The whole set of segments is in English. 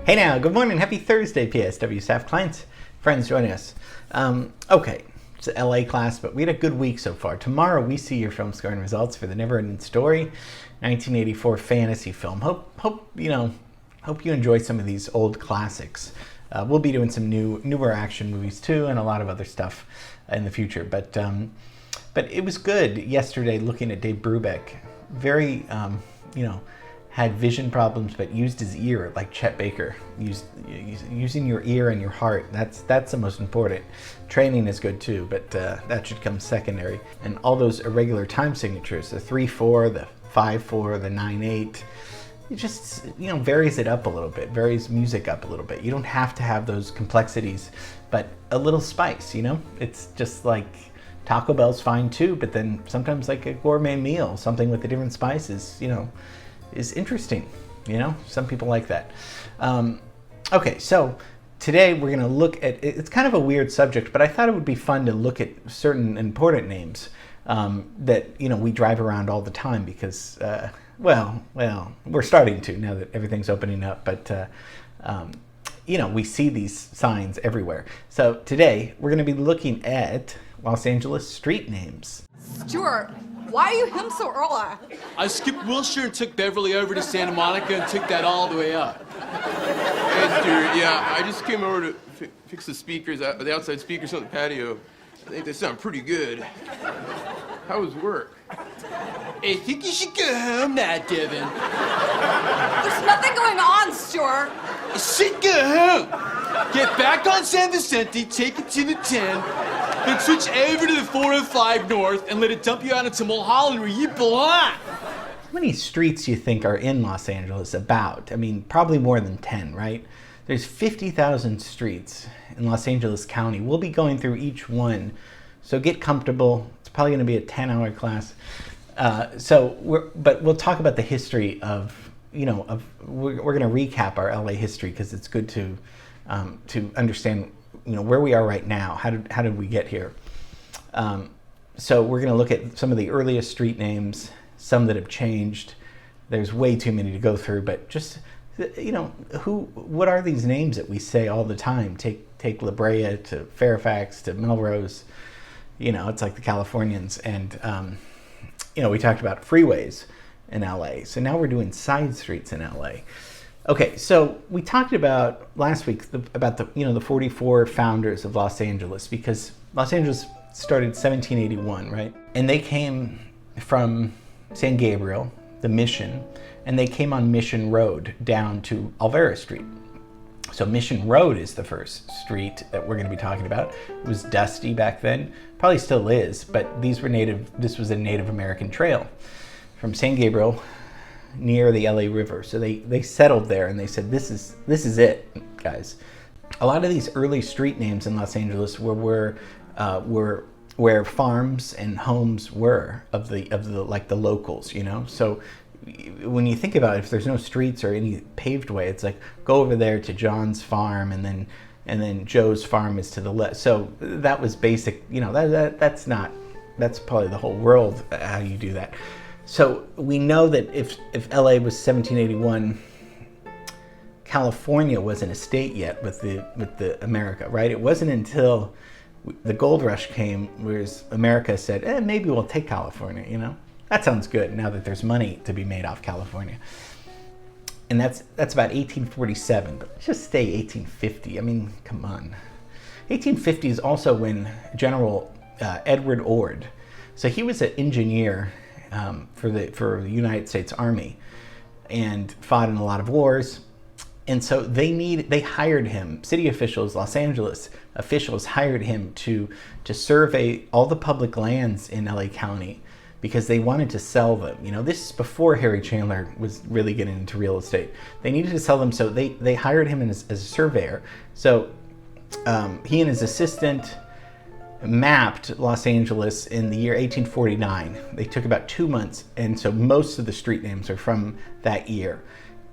Hey now, good morning, happy Thursday, PSW staff, clients, friends joining us. Okay, it's an LA class, but we had a good week so far. Tomorrow we see your film scoring results for The Neverending Story, 1984 fantasy film. Hope you enjoy some of these old classics. We'll be doing some newer action movies too, and a lot of other stuff in the future. But it was good yesterday looking at Dave Brubeck. Very, had vision problems, but used his ear like Chet Baker. Using your ear and your heart. That's the most important. Training is good too, but that should come secondary. And all those irregular time signatures, the 3/4, the 5/4, the 9/8. It just varies it up a little bit, varies music up a little bit. You don't have to have those complexities, but a little spice. It's just like Taco Bell's fine too, but then sometimes like a gourmet meal, something with the different spices, is interesting. Some people like that. Okay, so today we're going to look at, it's kind of a weird subject, but I thought it would be fun to look at certain important names that we drive around all the time because well, we're starting to now that everything's opening up, but we see these signs everywhere. So today we're going to be looking at Los Angeles street names. Stuart, why are you home so early? I skipped Wilshire and took Beverly over to Santa Monica and took that all the way up. Hey, Stuart, yeah, I just came over to fix the speakers, the outside speakers on the patio. I think they sound pretty good. How was work? I think you should go home now, Devin. There's nothing going on, Stuart. You should go home. Get back on San Vicente, take it to the 10, then switch over to the 405 North and let it dump you out into Mulholland where you belong. How many streets do you think are in Los Angeles about? I mean, probably more than 10, right? There's 50,000 streets in Los Angeles County. We'll be going through each one, so get comfortable. It's probably going to be a 10-hour class. But we'll talk about the history of, we're going to recap our LA history because it's good to understand, where we are right now. How did we get here? So we're going to look at some of the earliest street names, some that have changed. There's way too many to go through, but just, what are these names that we say all the time? Take La Brea to Fairfax to Melrose. It's like the Californians. And, we talked about freeways in LA. So now we're doing side streets in LA. Okay, so we talked about last week about the 44 founders of Los Angeles, because Los Angeles started 1781, right? And they came from San Gabriel, the Mission, and they came on Mission Road down to Alvera Street. So Mission Road is the first street that we're going to be talking about. It was dusty back then, probably still is, but this was a Native American trail from San Gabriel near the LA River. So they settled there and they said, this is it, guys. A lot of these early street names in Los Angeles were where farms and homes were of the like the locals, So when you think about it, if there's no streets or any paved way, it's like go over there to John's farm and then Joe's farm is to the left. So that was basic, that's probably the whole world how you do that. So we know that if LA was 1781, California wasn't a state yet with the America, right? It wasn't until the gold rush came, whereas America said, maybe we'll take California, That sounds good now that there's money to be made off California. And that's about 1847, but let's just stay 1850. I mean, come on. 1850 is also when General Edward Ord, so he was an engineer for the United States Army and fought in a lot of wars. And so they hired him, city officials, Los Angeles officials hired him to survey all the public lands in LA County because they wanted to sell them. This is before Harry Chandler was really getting into real estate. They needed to sell them, so they hired him as a surveyor. So he and his assistant mapped Los Angeles in the year 1849. They took about 2 months, and so most of the street names are from that year.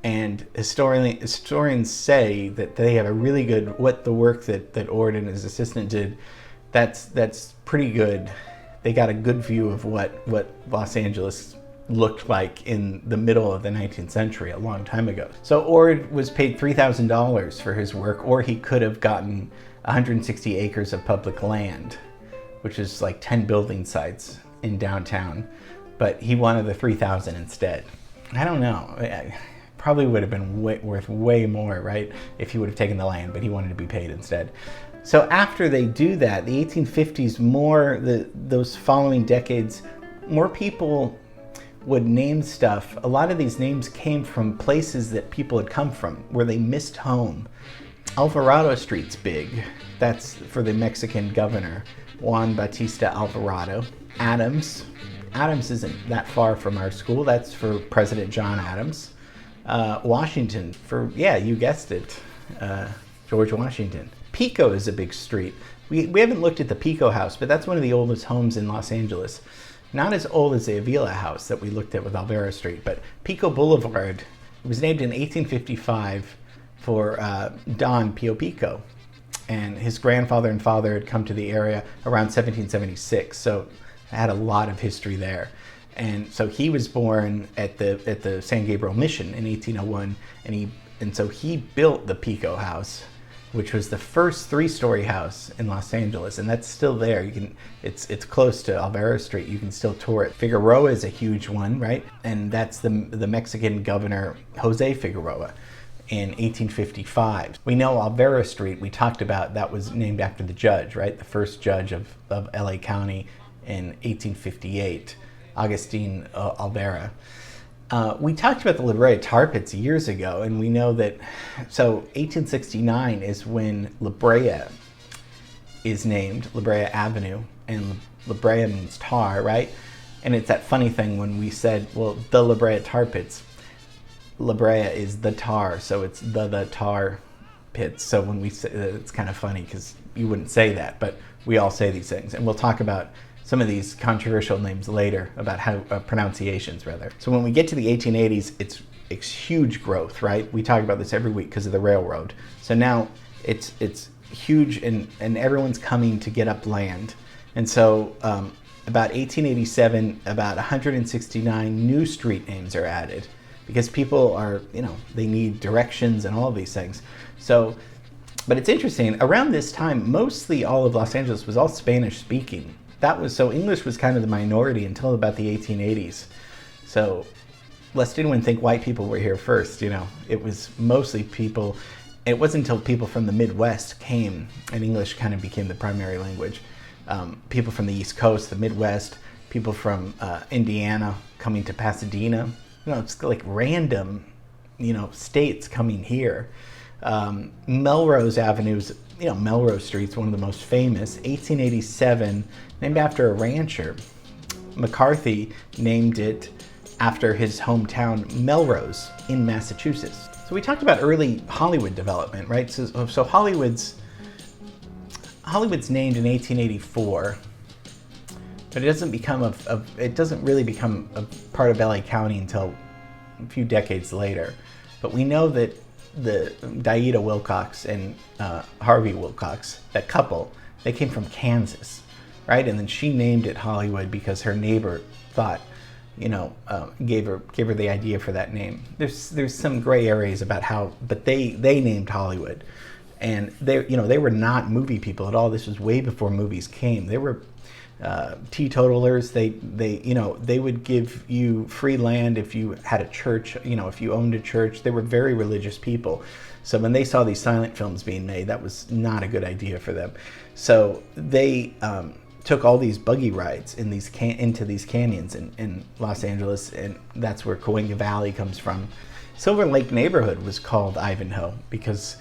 And historians say that they have a really good, the work that Ord and his assistant did, that's pretty good. They got a good view of what Los Angeles looked like in the middle of the 19th century, a long time ago. So Ord was paid $3,000 for his work, or he could have gotten 160 acres of public land, which is like 10 building sites in downtown, but he wanted the 3,000 instead. I don't know. Probably would have been worth way more, right, if he would have taken the land, but he wanted to be paid instead. So after they do that, the 1850s, those following decades, more people would name stuff. A lot of these names came from places that people had come from, where they missed home. Alvarado Street's big. That's for the Mexican governor, Juan Bautista Alvarado. Adams isn't that far from our school. That's for President John Adams. Washington, for, yeah, you guessed it, George Washington. Pico is a big street. We haven't looked at the Pico house, but that's one of the oldest homes in Los Angeles. Not as old as the Avila house that we looked at with Alvera Street, but Pico Boulevard, it was named in 1855 for Don Pio Pico. And his grandfather and father had come to the area around 1776, so it had a lot of history there. And so he was born at the San Gabriel Mission in 1801, and so he built the Pico house, which was the first 3-story house in Los Angeles, and that's still there. It's close to Alvera Street. You can still tour it. Figueroa is a huge one, right? And that's the Mexican governor Jose Figueroa in 1855. We know Alvera Street, we talked about, that was named after the judge, right? The first judge of LA County in 1858, Agustin Alvera. We talked about the La Brea Tar Pits years ago, and we know that, so 1869 is when La Brea is named, La Brea Avenue, and La Brea means tar, right? And it's that funny thing when we said, well, the La Brea Tar Pits, La Brea is the tar, so it's the tar pits. So when we say, it's kind of funny because you wouldn't say that, but we all say these things, and we'll talk about some of these controversial names later, about how pronunciations rather. So when we get to the 1880s, it's huge growth, right? We talk about this every week because of the railroad. So now it's huge, and everyone's coming to get up land. And so about 1887, about 169 new street names are added because people are, they need directions and all of these things. So, but it's interesting, around this time, mostly all of Los Angeles was all Spanish speaking. So English was kind of the minority until about the 1880s. So lest anyone think white people were here first, it was mostly people. It wasn't until people from the Midwest came and English kind of became the primary language. People from the East Coast, the Midwest, people from Indiana coming to Pasadena. It's like random, states coming here. Melrose Avenue's, Melrose Street's one of the most famous. 1887, named after a rancher. McCarthy named it after his hometown, Melrose, in Massachusetts. So we talked about early Hollywood development, right? So Hollywood's named in 1884, but it doesn't really become a part of LA County until a few decades later. But we know that the Daida Wilcox and Harvey Wilcox, that couple, they came from Kansas, right? And then she named it Hollywood because her neighbor thought, gave her the idea for that name. There's some gray areas about how, but they named Hollywood, and they were not movie people at all. This was way before movies came. They were teetotalers. They would give you free land if you had a church, if you owned a church. They were very religious people. So when they saw these silent films being made, that was not a good idea for them. So they took all these buggy rides in into these canyons in Los Angeles, and that's where Cahuenga Valley comes from. Silver Lake neighborhood was called Ivanhoe because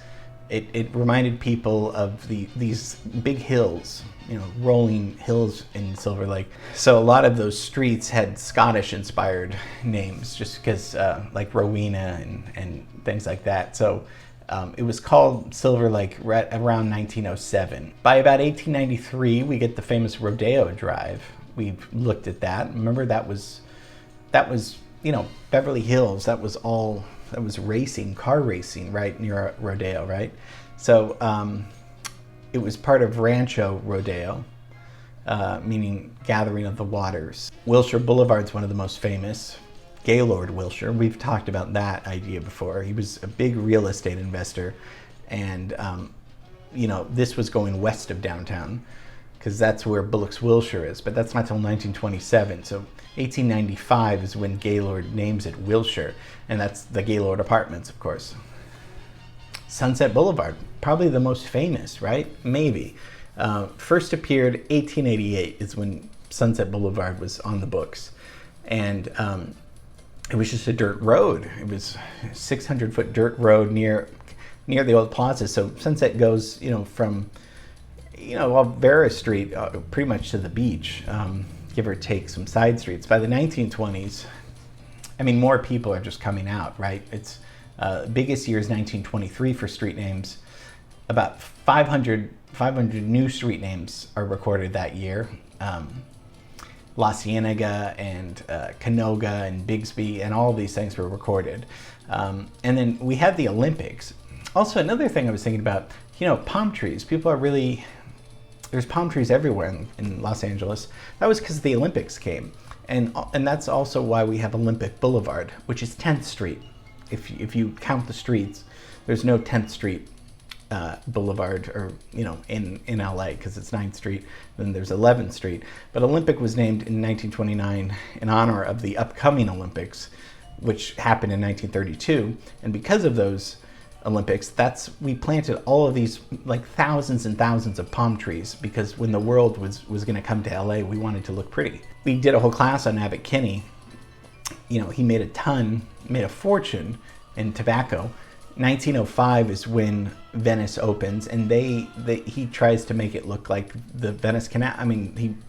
it reminded people of these big hills, rolling hills in Silver Lake. So a lot of those streets had Scottish-inspired names, just because, like Rowena and things like that. So it was called Silver Lake around 1907. By about 1893, we get the famous Rodeo Drive. We've looked at that. Remember, that was Beverly Hills. That was racing, car racing, right near Rodeo, right? So it was part of Rancho Rodeo, meaning gathering of the waters. Wilshire Boulevard's one of the most famous. Gaylord Wilshire, we've talked about that idea before. He was a big real estate investor, and this was going west of downtown, because that's where Bullock's Wilshire is, but that's not till 1927. So 1895 is when Gaylord names it Wilshire, and that's the Gaylord Apartments, of course. Sunset Boulevard, probably the most famous, right? Maybe. First appeared 1888 is when Sunset Boulevard was on the books, and it was just a dirt road. It was a 600-foot dirt road near the old plaza. So Sunset goes, from Vera Street pretty much to the beach, give or take some side streets. By the 1920s, more people are just coming out, right? It's biggest year is 1923 for street names. About 500 new street names are recorded that year. La Cienega and Canoga and Bigsby and all of these things were recorded. And then we had the Olympics. Also, another thing I was thinking about, palm trees. There's palm trees everywhere in Los Angeles. That was because the Olympics came. And that's also why we have Olympic Boulevard, which is 10th Street. If you count the streets, there's no 10th Street Boulevard, or in LA, because it's 9th Street. Then there's 11th Street. But Olympic was named in 1929 in honor of the upcoming Olympics, which happened in 1932. And because of those Olympics, we planted all of these like thousands and thousands of palm trees, because when the world was going to come to LA, we wanted to look pretty. We did a whole class on Abbott Kinney. He made a fortune in tobacco. 1905 is when Venice opens, and he tries to make it look like the Venice Canal.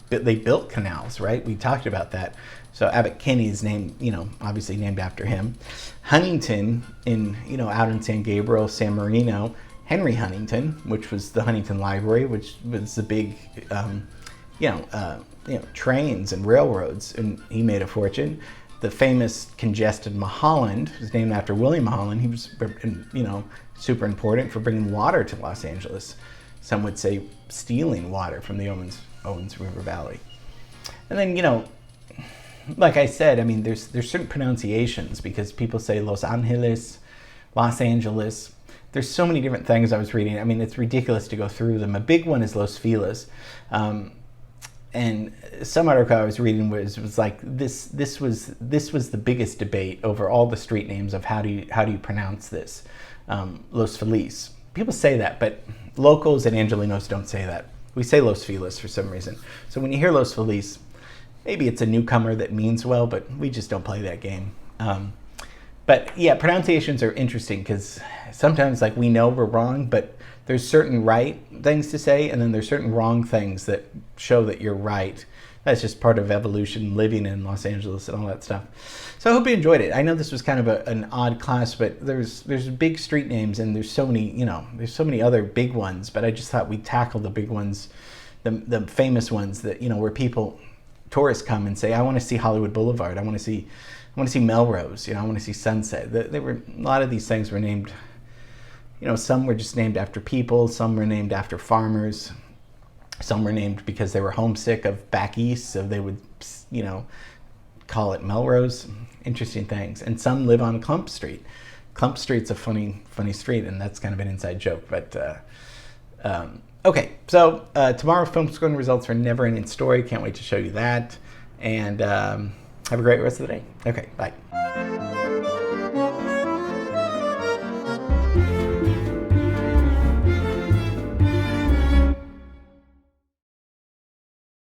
They built canals, right? We talked about that. So Abbott Kinney is named, obviously named after him. Huntington out in San Gabriel, San Marino, Henry Huntington, which was the Huntington Library, which was the big, trains and railroads, and he made a fortune. The famous congested Mulholland was named after William Mulholland. He was, super important for bringing water to Los Angeles. Some would say stealing water from the Owens River Valley. And then, like I said, there's certain pronunciations, because people say Los Angeles, Los Angeles. There's so many different things I was reading. It's ridiculous to go through them. A big one is Los Feliz. And some article I was reading was like this was the biggest debate over all the street names of how do you pronounce this, Los Feliz. People say that, but locals and Angelinos don't say that. We say Los Feliz for some reason. So when you hear Los Feliz, maybe it's a newcomer that means well, but we just don't play that game. But yeah, pronunciations are interesting, because sometimes we know we're wrong, but there's certain right things to say, and then there's certain wrong things that show that you're right. That's just part of evolution, living in Los Angeles and all that stuff. So I hope you enjoyed it. I know this was kind of an odd class, but there's big street names, and there's so many other big ones, but I just thought we'd tackle the big ones, the famous ones that, tourists come and say, I want to see Hollywood Boulevard. I want to see Melrose. I want to see Sunset. A lot of these things were named. Some were just named after people. Some were named after farmers. Some were named because they were homesick of back east, so they would, call it Melrose. Interesting things. And some live on Clump Street. Clump Street's a funny street, and that's kind of an inside joke. But okay, so tomorrow, film scoring results for Never Ending Story. Can't wait to show you that. And have a great rest of the day. Okay, bye.